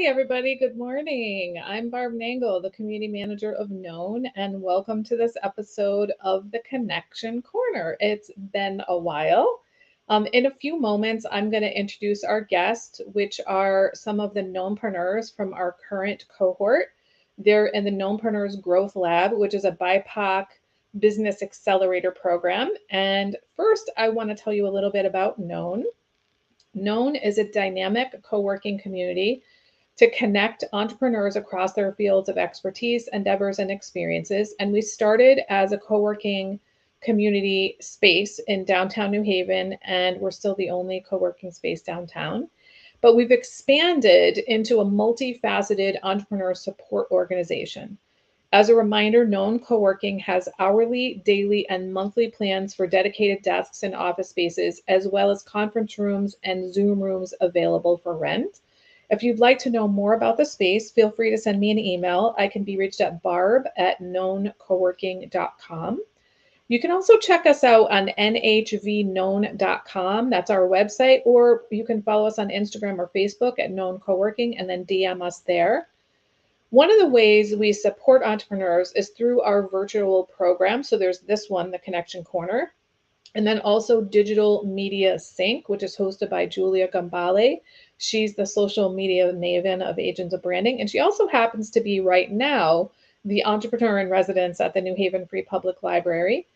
everybody. Good morning. I'm Barb Nangle, the community manager of Known, and welcome to this episode of the Connection Corner. It's been a while. In a few moments, I'm going to introduce our guests, which are some of the Knownpreneurs from our current cohort. They're in the Knownpreneurs Growth Lab, which is a BIPOC business accelerator program. And first, I want to tell you a little bit about Known. Known is a dynamic co working community to connect entrepreneurs across their fields of expertise, endeavors, and experiences. And we started as a co working community space in downtown New Haven, and we're still the only co working space downtown. But we've expanded into a multifaceted entrepreneur support organization. As a reminder, Known Co-working has hourly, daily, and monthly plans for dedicated desks and office spaces, as well as conference rooms and Zoom rooms available for rent. If you'd like to know more about the space, feel free to send me an email. I can be reached at barb@knowncoworking.com. You can also check us out on nhvknown.com. That's our website, or you can follow us on Instagram or Facebook at Known Co-working and then DM us there. One of the ways we support entrepreneurs is through our virtual program. So there's this one, the Connection Corner, and then also Digital Media Sync, which is hosted by Julia Gambale. She's the social media maven of Agents of Branding. And she also happens to be right now the entrepreneur in residence at the New Haven Free Public Library.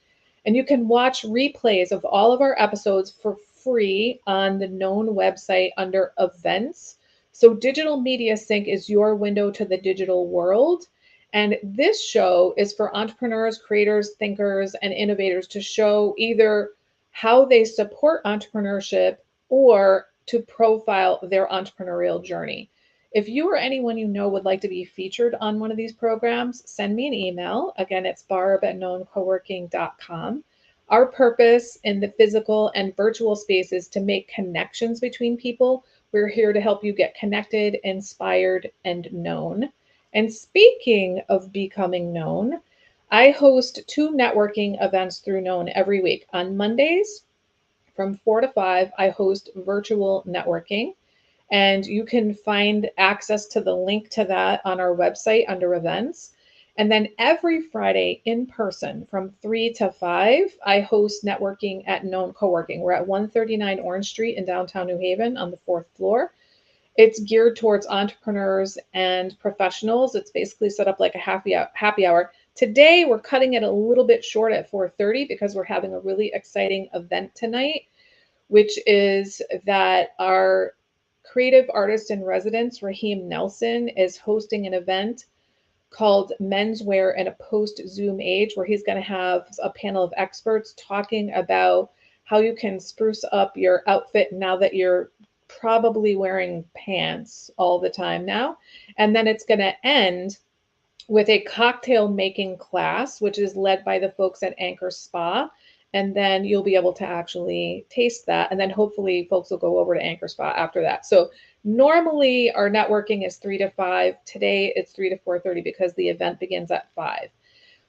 And you can watch replays of all of our episodes for free on the Known website under events. So Digital Media Sync is your window to the digital world. And this show is for entrepreneurs, creators, thinkers, and innovators to show either how they support entrepreneurship or to profile their entrepreneurial journey. If you or anyone you know would like to be featured on one of these programs, send me an email. Again, it's barb@knowncoworking.com. Our purpose in the physical and virtual space is to make connections between people. We're here to help you get connected, inspired, and known. And speaking of becoming known, I host two networking events through Known every week. On Mondays from 4 to 5, I host virtual networking. And you can find access to the link to that on our website under events. And then every Friday in person from 3 to 5, I host networking at Known Co-working. We're at 139 Orange Street in downtown New Haven on the 4th floor. It's geared towards entrepreneurs and professionals. It's basically set up like a happy hour. Today, we're cutting it a little bit short at 4:30 because we're having a really exciting event tonight, which is that our creative artist in residence, Raheem Nelson, is hosting an event called Menswear in a Post-Zoom Age, where he's going to have a panel of experts talking about how you can spruce up your outfit now that you're probably wearing pants all the time now. And then it's going to end with a cocktail making class, which is led by the folks at Anchor Spa. And then you'll be able to actually taste that. And then hopefully folks will go over to Anchor Spa after that. So normally our networking is 3 to 5. Today it's 3 to 4:30 because the event begins at 5.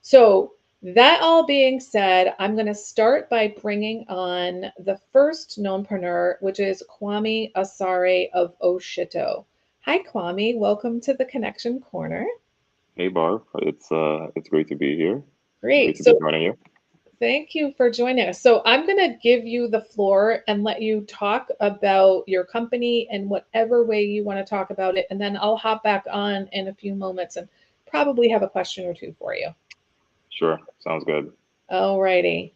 So that all being said, I'm going to start by bringing on the first knownpreneur, which is Kwame Asare of Shito. Hi, Kwame. Welcome to the Connection Corner. Hey Barb, it's great to be here. Great Great. to be So joining you. thank you for joining us. So I'm going to give you the floor and let you talk about your company in whatever way you want to talk about it. And then I'll hop back on in a few moments and probably have a question or two for you. Sure, sounds good. All righty.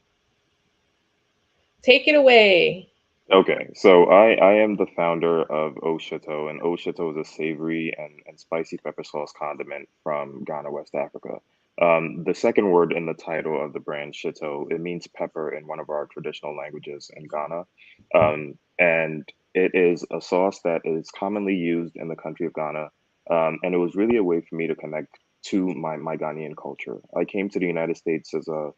Take it away. Okay, so I am the founder of Shito, and Shito is a savory and spicy pepper sauce condiment from Ghana, West Africa. The second word in the title of the brand, Shito, it means pepper in one of our traditional languages in Ghana. And it is a sauce that is commonly used in the country of Ghana. And it was really a way for me to connect to my Ghanaian culture. I came to the United States as a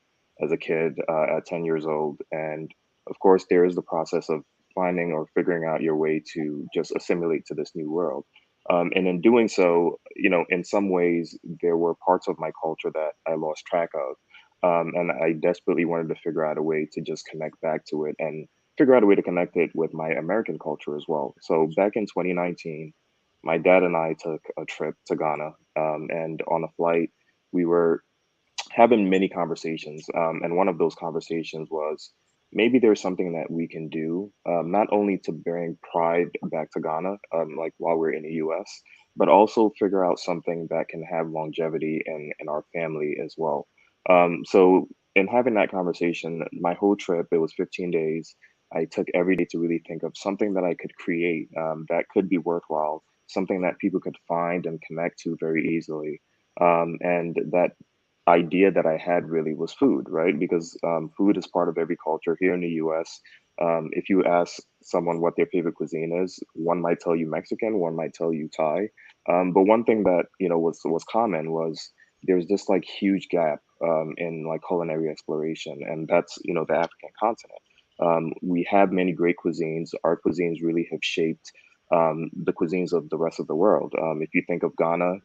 kid at 10 years old, and of course, there is the process of finding or figuring out your way to just assimilate to this new world. And in doing so, in some ways, there were parts of my culture that I lost track of. And I desperately wanted to figure out a way to just connect back to it and figure out a way to connect it with my American culture as well. So back in 2019, my dad and I took a trip to Ghana, and on the flight, we were having many conversations. And one of those conversations was maybe there's something that we can do, not only to bring pride back to Ghana, like while we're in the US, but also figure out something that can have longevity in our family as well. So, in having that conversation, my whole trip, it was 15 days. I took every day to really think of something that I could create that could be worthwhile, something that people could find and connect to very easily. And that idea that I had really was food, right? Because food is part of every culture here in the US. If you ask someone what their favorite cuisine is, one might tell you Mexican, one might tell you Thai. But one thing that was common was there's this like huge gap in like culinary exploration, and that's the African continent. We have many great cuisines. Our cuisines really have shaped the cuisines of the rest of the world. If you think of Ghana,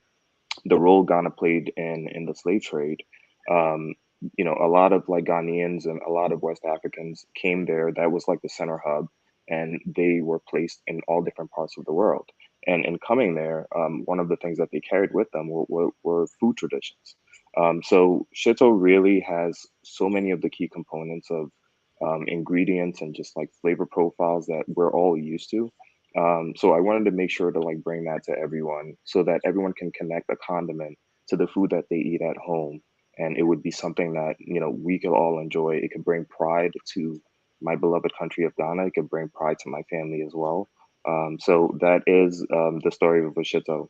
the role Ghana played in the slave trade, um, a lot of like Ghanaians and a lot of West Africans came there. That was like the center hub, and they were placed in all different parts of the world. And in coming there, one of the things that they carried with them were food traditions. So Shito really has so many of the key components of ingredients and just like flavor profiles that we're all used to. So I wanted to make sure to like bring that to everyone so that everyone can connect a condiment to the food that they eat at home. And it would be something that, we could all enjoy. It could bring pride to my beloved country of Ghana. It could bring pride to my family as well. So that is the story of Vashito.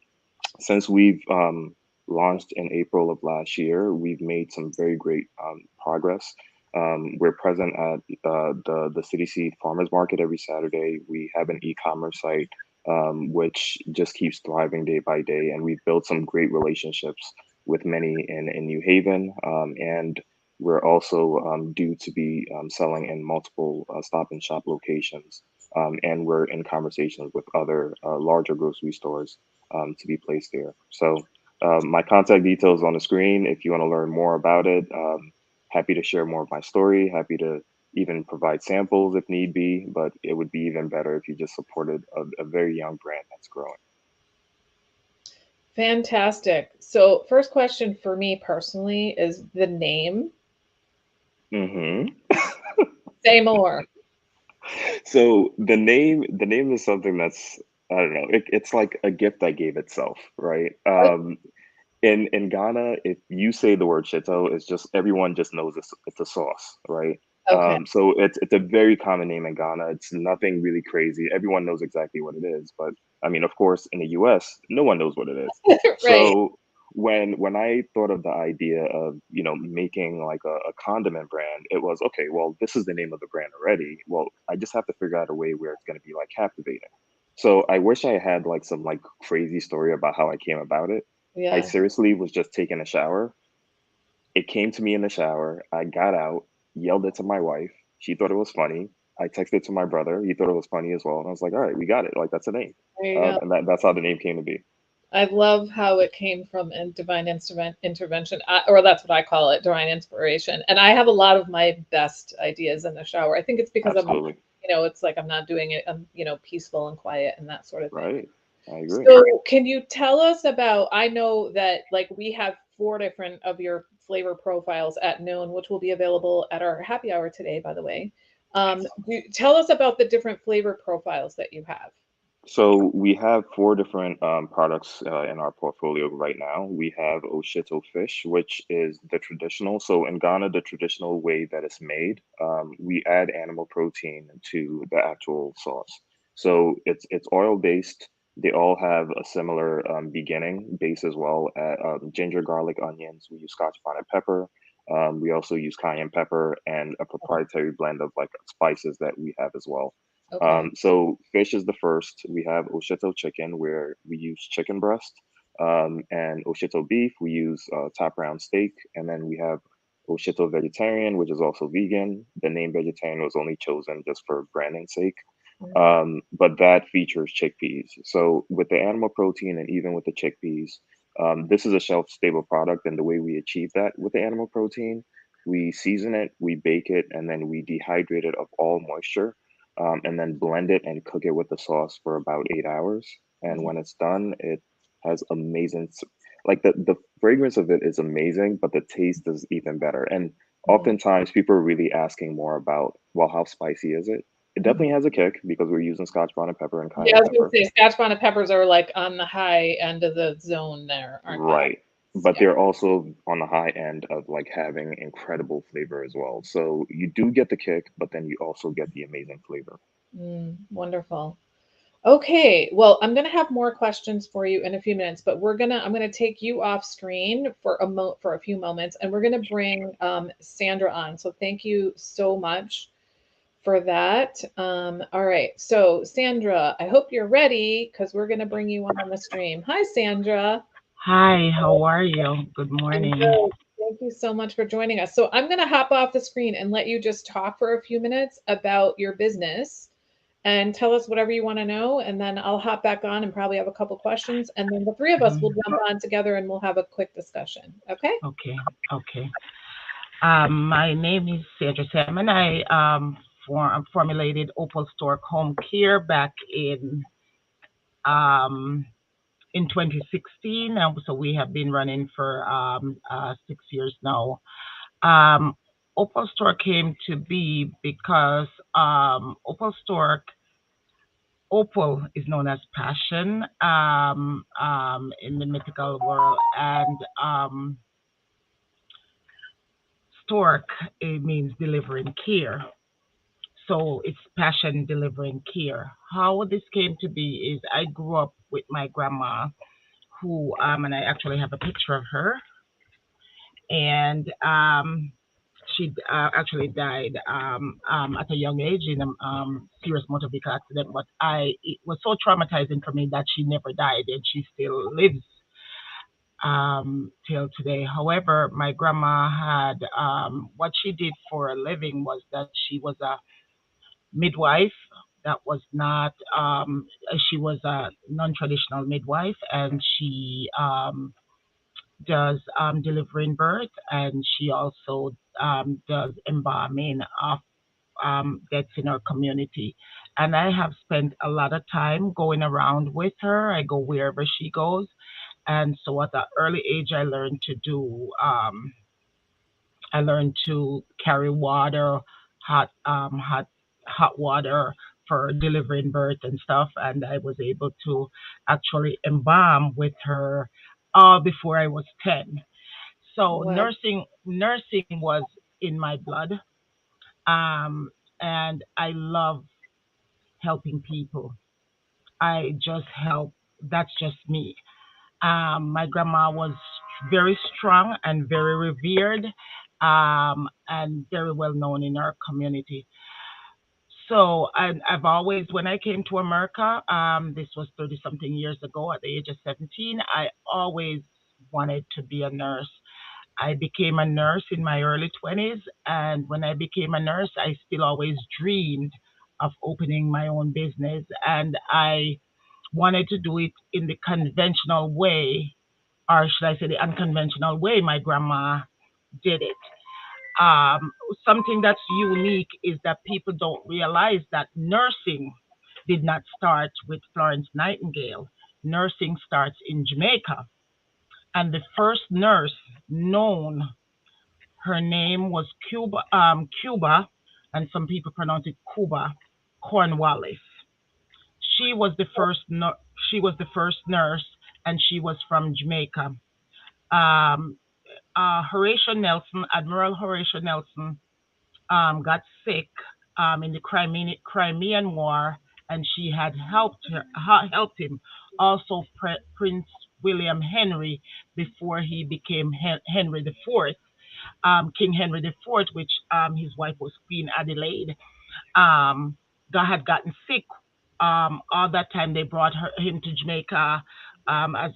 Since we've launched in April of last year, we've made some very great progress. We're present at the City Seed Farmers Market every Saturday. We have an e-commerce site which just keeps thriving day by day, and we've built some great relationships with many in New Haven, and we're also due to be selling in multiple Stop and Shop locations, and we're in conversations with other larger grocery stores to be placed there. So my contact details on the screen. If you want to learn more about it, happy to share more of my story. Happy to even provide samples if need be. But it would be even better if you just supported a very young brand that's growing. Fantastic. So, first question for me personally is the name. Hmm. Say more. So the name is something that's, I don't know. It's like a gift that gave itself, right? In Ghana, if you say the word shito, it's just everyone just knows it's a sauce, right? Okay. So it's a very common name in Ghana. It's nothing really crazy. Everyone knows exactly what it is. But I mean, of course, in the US, no one knows what it is. Right. So when I thought of the idea of making like a condiment brand, it was okay. Well, this is the name of the brand already. Well, I just have to figure out a way where it's going to be like captivating. So I wish I had like some like crazy story about how I came about it. I Yeah. seriously was just taking a shower. It came to me in the shower. I got out, yelled it to my wife. She thought it was funny. I texted it to my brother. He thought it was funny as well. And I was like, all right, we got it. Like, that's a name. There you go. And that's how the name came to be. I love how it came from a divine intervention, or that's what I call it, divine inspiration. And I have a lot of my best ideas in the shower. I think it's because Absolutely. it's like I'm not doing it, I'm, peaceful and quiet and that sort of thing. Right. I agree. So, can you tell us about? I know that like we have 4 different of your flavor profiles at Known, which will be available at our happy hour today, by the way. Tell us about the different flavor profiles that you have. So we have four different products in our portfolio right now. We have Oshito fish, which is the traditional. So in Ghana, the traditional way that it's made, we add animal protein to the actual sauce. So it's oil based. They all have a similar beginning base as well. Ginger, garlic, onions. We use Scotch bonnet pepper. We also use cayenne pepper and a proprietary blend of like spices that we have as well. Okay. So fish is the first. We have Oshito chicken, where we use chicken breast, and Oshito beef. We use top round steak, and then we have Oshito vegetarian, which is also vegan. The name vegetarian was only chosen just for branding sake, Mhm. but that features chickpeas. So with the animal protein and even with the chickpeas, this is a shelf stable product, and the way we achieve that with the animal protein, we season it, we bake it, and then we dehydrate it of all moisture, and then blend it and cook it with the sauce for about 8 hours. and when it's done, it has amazing, like the fragrance of it is amazing, but the taste is even better. And Mm-hmm. oftentimes people are really asking more about, well, how spicy is it? It definitely has a kick because we're using Scotch bonnet pepper and Yeah, cayenne I was gonna pepper. say Scotch bonnet peppers are like on the high end of the zone there, aren't they? Right. But Yeah. they're also on the high end of like having incredible flavor as well. So you do get the kick, but then you also get the amazing flavor. Wonderful. Okay, well, I'm gonna have more questions for you in a few minutes, but I'm gonna take you off screen for for a few moments, and we're gonna bring Sandra on. So thank you so much for that. All right, so Sandra, I hope you're ready because we're gonna bring you on the stream. Hi, Sandra. Hi, how are you? Good I'm morning. good. Thank you so much for joining us. So I'm gonna hop off the screen and let you just talk for a few minutes about your business and tell us whatever you want to know. And then I'll hop back on and probably have a couple questions. And then the three of us will Mhm. jump on together and we'll have a quick discussion. Okay? Okay, okay. My name is Sandra Sam, and I formulated Opal Stork Home Care back um, in 2016. And so we have been running for 6 years now. Um, Opal Stork came to be because Opal Stork Opal is known as passion in the mythical world, and stork it means delivering care. So it's passion delivering care. How this came to be is I grew up with my grandma, who and I actually have a picture of her, and she actually died at a young age in a serious motor vehicle accident. But it was so traumatizing for me that she never died, and she still lives till today. However, my grandma had what she did for a living was that she was a midwife. That was not she was a non-traditional midwife, and she does delivering birth, and she also does embalming of deaths in our community. And I have spent a lot of time going around with her. I go wherever she goes, and so at an early age, I learned to carry water, hot hot water for delivering birth and stuff, and I was able to actually embalm with her all before I was 10. So What? nursing was in my blood, um, and I love helping people. I just help. That's just me. My grandma was very strong and very revered, and very well known in our community. So I've always, when I came to America, this was 30 something years ago at the age of 17, I always wanted to be a nurse. I became a nurse in my early 20s, and when I became a nurse, I still always dreamed of opening my own business, and I wanted to do it in the conventional way, or should I say the unconventional way my grandma did it. Um, Something that's unique is that people don't realize that nursing did not start with Florence Nightingale. Nursing starts in Jamaica, and the first nurse known, her name was Cuba, and some people pronounce it Cuba Cornwallis. She was the she was the first nurse, and she was from Jamaica. Um, Horatio Nelson, Admiral Horatio Nelson, got sick in the Crimean War, and she had helped him. Also, Prince William Henry before he became Henry the Fourth, King Henry the Fourth, which his wife was Queen Adelaide. Um, God had gotten sick. All that time they brought him to Jamaica as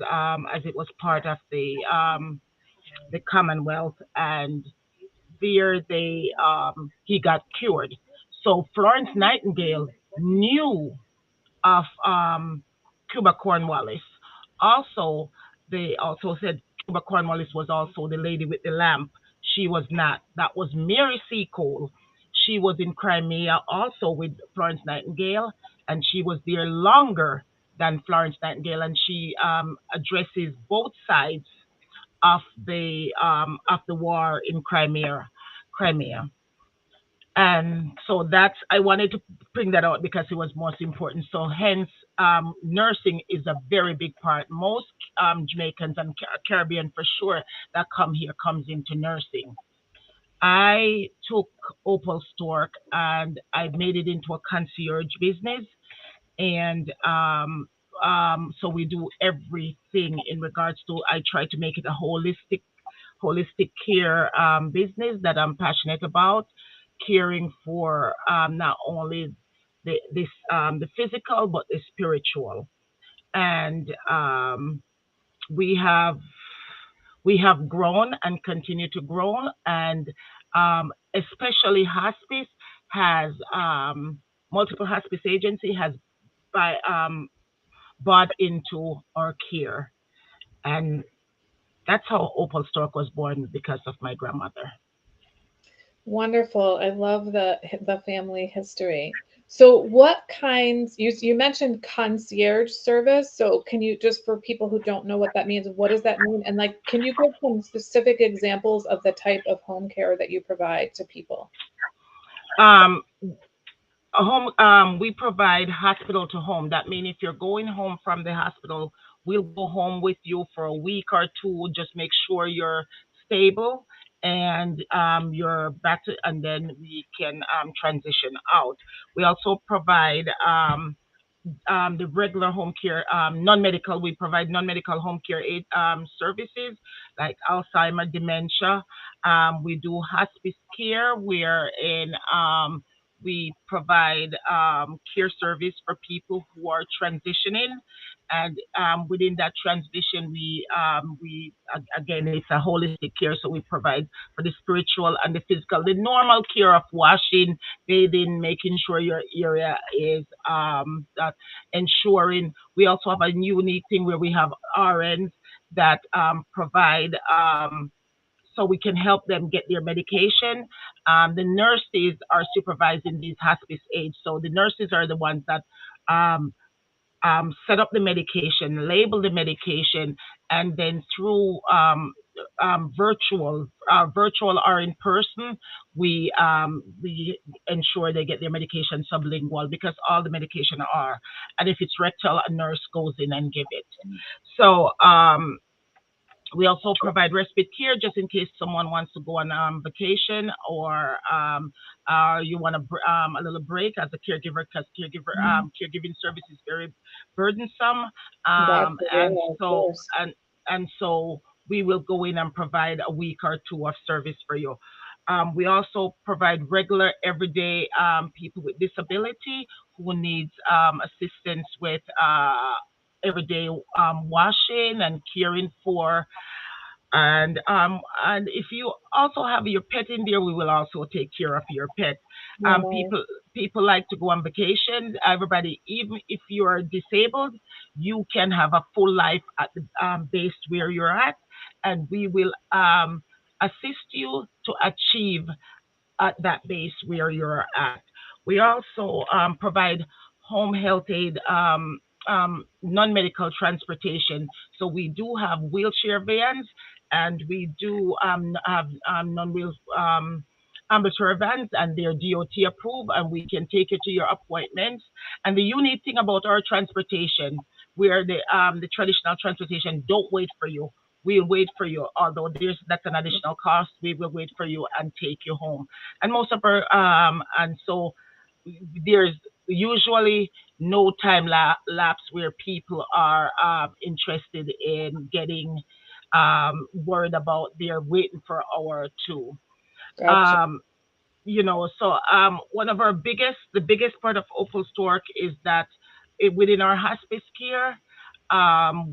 it was part of the Commonwealth, and there they he got cured. So Florence Nightingale knew of Cuba Cornwallis. Also, they also said Cuba Cornwallis was also the lady with the lamp. She was not. That was Mary Seacole. She was in Crimea also with Florence Nightingale, and she was there longer than Florence Nightingale, and she addresses both sides of the war in Crimea. And so that's, I wanted to bring that out because it was most important. So hence, nursing is a very big part. Most Jamaicans and Caribbean for sure that come here comes into nursing. I took Opal Stork and I made it into a concierge business, and so we do everything in regards to. I try to make it a holistic care business that I'm passionate about, caring for not only the physical but the spiritual. And we have we have grown and continue to grow, and especially hospice has multiple hospice agency has by bought into our care, and that's how Opal Stork was born because of my grandmother. Wonderful. I love the family history. So what kinds, you mentioned concierge service. So can you, just for people who don't know what that means, what does that mean? And like, can you give some specific examples of the type of home care that you provide to people? Um, a home We provide hospital to home. That means if you're going home from the hospital, we'll go home with you for a week or two, just make sure you're stable and you're back to, and then we can transition out. We also provide the regular home care, non-medical. We provide non-medical home care aid services like Alzheimer, dementia. We do hospice care, wherein we provide care service for people who are transitioning, and within that transition, again, it's a holistic care. So we provide for the spiritual and the physical, the normal care of washing, bathing, making sure your area is ensuring. We also have a unique thing where we have RNs that provide, so we can help them get their medication. The nurses are supervising these hospice aides. So the nurses are the ones that um, set up the medication, label the medication, and then through virtual or in person, we ensure they get their medication sublingual, because all the medication are, and if it's rectal, a nurse goes in and give it. So we also provide respite care just in case someone wants to go on vacation, or you want a little break as a caregiver, because caregiving service is very burdensome. That's And yeah, of so course. and so we will go in and provide a week or two of service for you. We also provide regular, everyday people with disability who needs assistance with everyday washing and caring for, and if you also have your pet in there, we will also take care of your pet. Wow. People like to go on vacation. Everybody, even if you are disabled, you can have a full life at the base where you're at, and we will assist you to achieve at that base where you're at. We also provide home health aid, non-medical transportation. So we do have wheelchair vans, and we do have non-wheel ambulatory vans, and they're DOT approved, and we can take you to your appointments. And the unique thing about our transportation, where the traditional transportation don't wait for you. We'll wait for you, although that's an additional cost. We will wait for you and take you home. And most of our and so there's usually no time lapse where people are interested in getting worried about they're waiting for an hour or two. Gotcha. Um, so one of the biggest part of Opal Stork is that within our hospice care,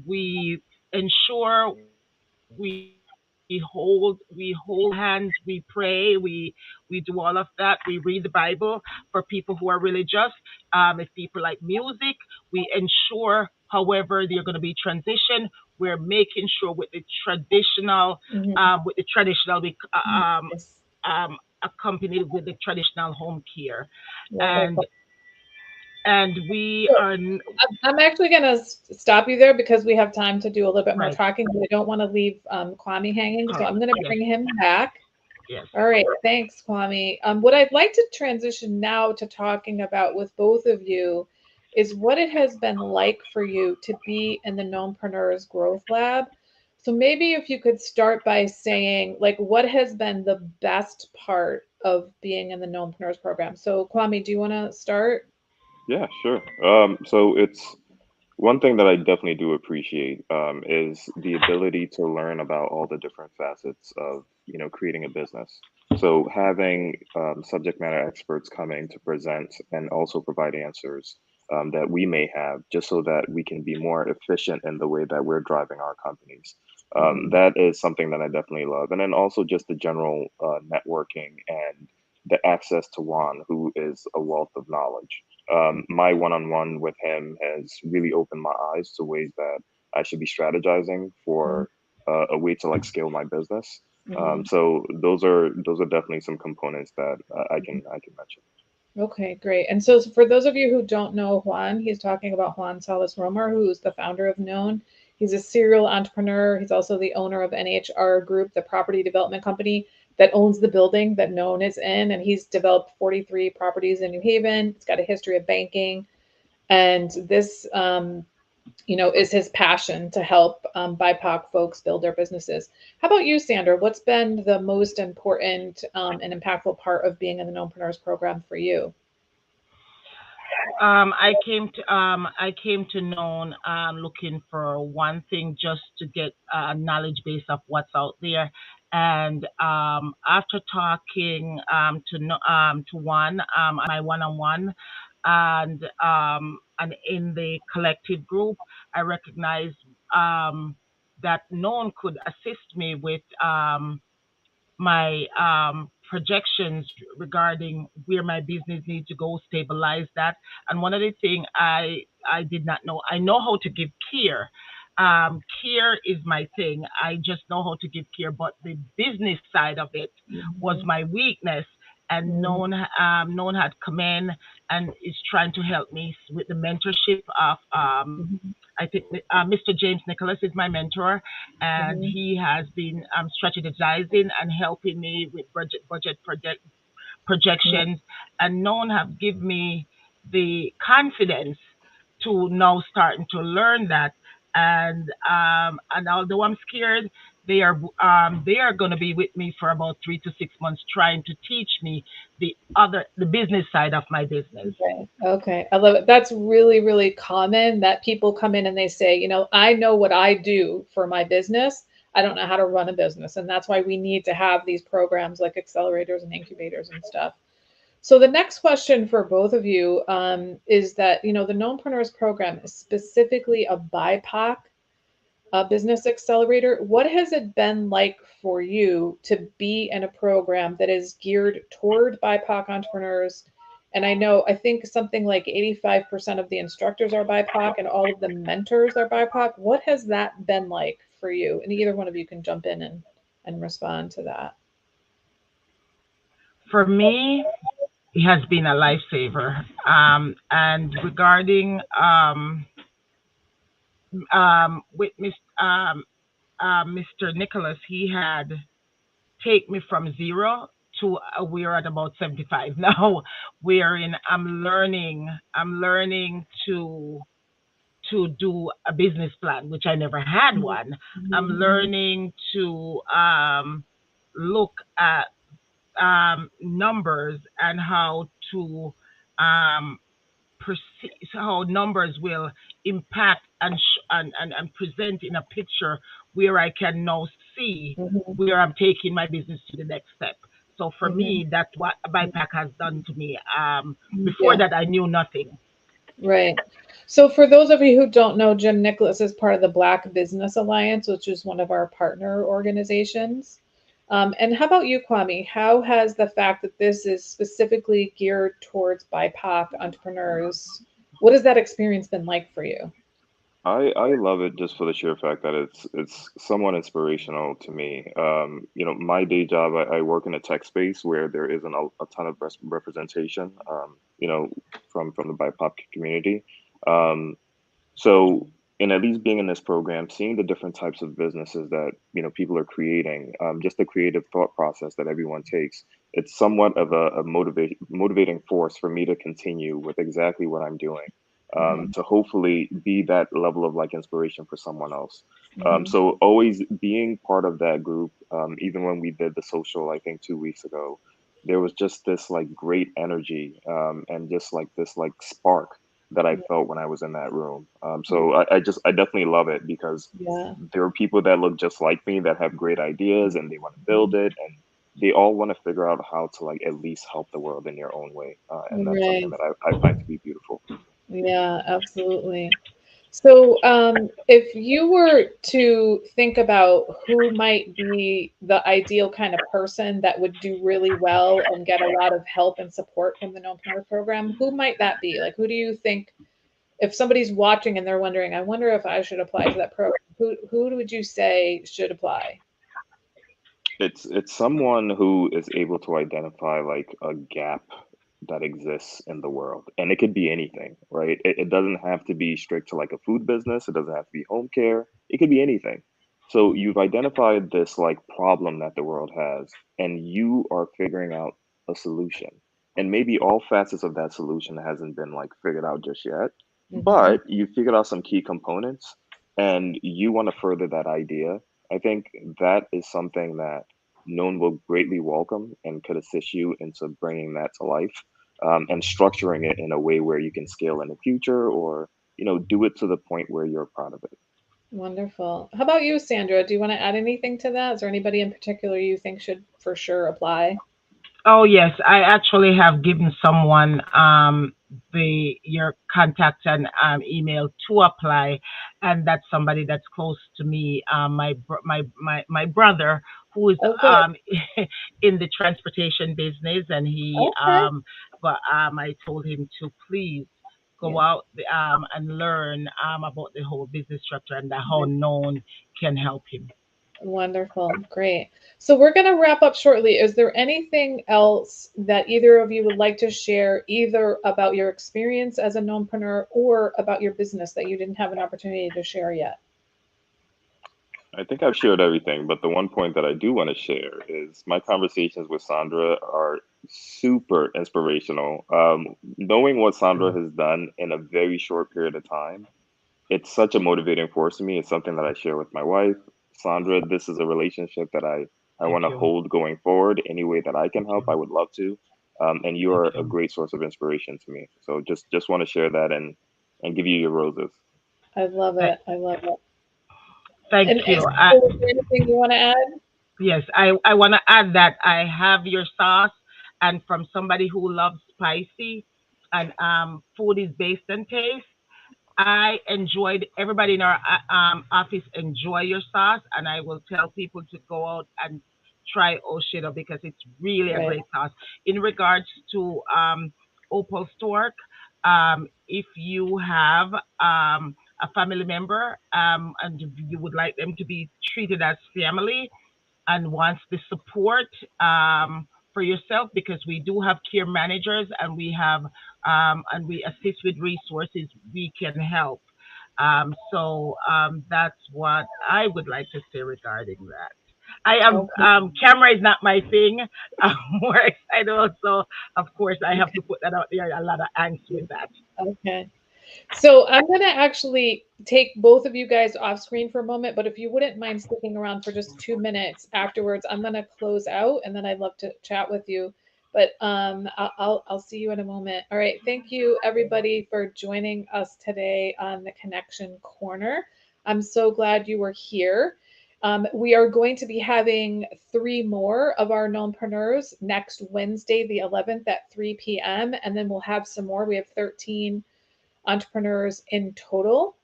we ensure we hold hands, we pray, we do all of that. We read the Bible for people who are religious. If people like music, we ensure, however, they're going to be transitioned. We're making sure Hmm. with the traditional, we Yes. accompanied with the traditional home care, and Wonderful. and we Sure. are I'm actually going to stop you there because we have time to do a little bit more right. talking, but I don't want to leave Kwame hanging. So Correct. I'm going to Yes. bring him back. Yes. All right. Thanks, Kwame. What I'd like to transition now to talking about with both of you is what it has been like for you to be in the KNOWNpreneurs Growth Lab. So maybe if you could start by saying, like, what has been the best part of being in the KNOWNpreneurs program? So Kwame, do you want to start? Yeah, sure. So it's one thing that I definitely do appreciate is the ability to learn about all the different facets of, creating a business. So having subject matter experts coming to present and also provide answers that we may have, just so that we can be more efficient in the way that we're driving our companies. Mhm. That is something that I definitely love. And then also just the general networking and the access to Juan, who is a wealth of knowledge. My one-on-one with him has really opened my eyes to ways that I should be strategizing for a way to like scale my business. Mhm. So those are definitely some components that I can mention. Okay, great. And so for those of you who don't know Juan, he's talking about Juan Salas Romer, who's the founder of Known. He's a serial entrepreneur. He's also the owner of NHR Group, the property development company that owns the building that Known is in. And he's developed 43 properties in New Haven. It's got a history of banking. And this is his passion to help BIPOC folks build their businesses. How about you, Sandra? What's been the most important and impactful part of being in the KNOWNpreneurs program for you? I came to Known looking for one thing, just to get a knowledge base of what's out there. And after talking to one my one-on-one, and in the collective group, I recognized that Known could assist me with my projections regarding where my business needs to go, stabilize that. And one of the things I did not know, I know how to give care. Care is my thing. I just know how to give care, but the business side of it was Mhm. my weakness. And Mhm. known had come in and is trying to help me with the mentorship of Mhm. I think Mr. James Nicholas is my mentor, and Mhm. he has been strategizing and helping me with budget Yeah. projections, and none have given me the confidence to now starting to learn that. And although I'm scared, they are going to be with me for about 3 to 6 months, trying to teach me the business side of my business. Okay. Okay. I love it. That's really, really common that people come in and they say, I know what I do for my business. I don't know how to run a business. And that's why we need to have these programs like accelerators and incubators and stuff. So the next question for both of you is that, the KNOWNpreneurs program is specifically a BIPOC business accelerator. What has it been like for you to be in a program that is geared toward BIPOC entrepreneurs? And I think something like 85% of the instructors are BIPOC and all of the mentors are BIPOC. What has that been like for you? And either one of you can jump in and respond to that. For me, it has been a lifesaver. And regarding with Mr. Nicholas, he had take me from zero to we're at about 75 now. I'm learning to do a business plan, which I never had one. I'm Mhm. learning to look at numbers and how to um, perceive how numbers will impact and present in a picture where I can now see Mhm. where I'm taking my business to the next step. So for Mhm. me, that's what BIPAC has done to me. Before Yeah. that, I knew nothing. Right. So for those of you who don't know, Jim Nicholas is part of the Black Business Alliance, which is one of our partner organizations. And how about you, Kwame? How has the fact that this is specifically geared towards BIPOC entrepreneurs, what has that experience been like for you? I love it just for the sheer fact that it's somewhat inspirational to me. My day job, I work in a tech space where there isn't a ton of representation. from the BIPOC community. So in at least being in this program, seeing the different types of businesses that people are creating, just the creative thought process that everyone takes, it's somewhat of a motivating force for me to continue with exactly what I'm doing, to hopefully be that level of like inspiration for someone else. So always being part of that group, even when we did the social, I think 2 weeks ago, there was just this like great energy, and just like this like spark that I felt when I was in that room. So I definitely love it because Yeah. there are people that look just like me that have great ideas and they want to build it, and they all want to figure out how to like at least help the world in their own way. And that's something Right. that I find to be beautiful. Yeah, absolutely. So, if you were to think about who might be the ideal kind of person that would do really well and get a lot of help and support from the Knownpreneur program, who might that be? Like, who do you think, if somebody's watching and they're wondering, I wonder if I should apply to that program, who would you say should apply? It's someone who is able to identify like a gap that exists in the world, and it could be anything, right? It doesn't have to be strict to like a food business. It doesn't have to be home care. It could be anything. So you've identified this like problem that the world has, and you are figuring out a solution. And maybe all facets of that solution hasn't been like figured out just yet, Hmm. but you figured out some key components, and you want to further that idea. I think that is something that Known will greatly welcome and could assist you into bringing that to life, and structuring it in a way where you can scale in the future, or do it to the point where you're proud of it. Wonderful. How about you, Sandra? Do you want to add anything to that? Is there anybody in particular you think should for sure apply? Oh yes, I actually have given someone the your contact and email to apply, and that's somebody that's close to me. My brother who is Oh, good. in the transportation business, and he Okay. but I told him to please go Yeah. out and learn about the whole business structure and how known can help him. Wonderful. Great. So we're going to wrap up shortly. Is there anything else that either of you would like to share, either about your experience as a knownpreneur or about your business that you didn't have an opportunity to share yet? I think I've shared everything, but the one point that I do want to share is my conversations with Sandra are super inspirational. Knowing what Sandra has done in a very short period of time, it's such a motivating force to me. It's something that I share with my wife. Sandra, this is a relationship that I Thank want to you. hold going forward. Any way that I can Thank help, you. I would love to. And you Thank are a you. great source of inspiration to me. So just want to share that and give you your roses. I love Th- it. I love it. Thank And you. so is there anything you want to add? Yes, I want to add that I have your sauce, and from somebody who loves spicy, and food is based on taste. I enjoyed everybody in our office enjoy your sauce, and I will tell people to go out and try Oshito because it's really a Right. great sauce. In regards to Opal Stork, if you have a family member and you would like them to be treated as family, and wants the support for yourself, because we do have care managers, and we have and we assist with resources, we can help. That's what I would like to say regarding that. I am Okay. camera is not my thing. I'm more excited also. Of course, I have to put that out there. A lot of angst with that. Okay. So I'm going to actually take both of you guys off screen for a moment, but if you wouldn't mind sticking around for just 2 minutes afterwards, I'm going to close out and then I'd love to chat with you. But I'll see you in a moment. All right. Thank you everybody for joining us today on the Connection Corner. I'm so glad you were here. We are going to be having 3 more of our knownpreneurs next Wednesday, the 11th at 3 p.m. And then we'll have some more. We have 13 entrepreneurs in total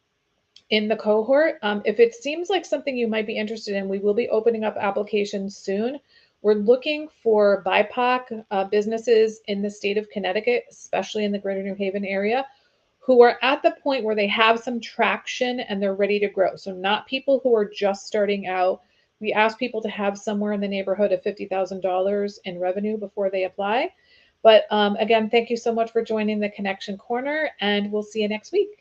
in the cohort. If it seems like something you might be interested in, we will be opening up applications soon. We're looking for BIPOC businesses in the state of Connecticut, especially in the greater New Haven area, who are at the point where they have some traction and they're ready to grow. So, not people who are just starting out. We ask people to have somewhere in the neighborhood of $50,000 in revenue before they apply. But again, thank you so much for joining the Connection Corner, and we'll see you next week.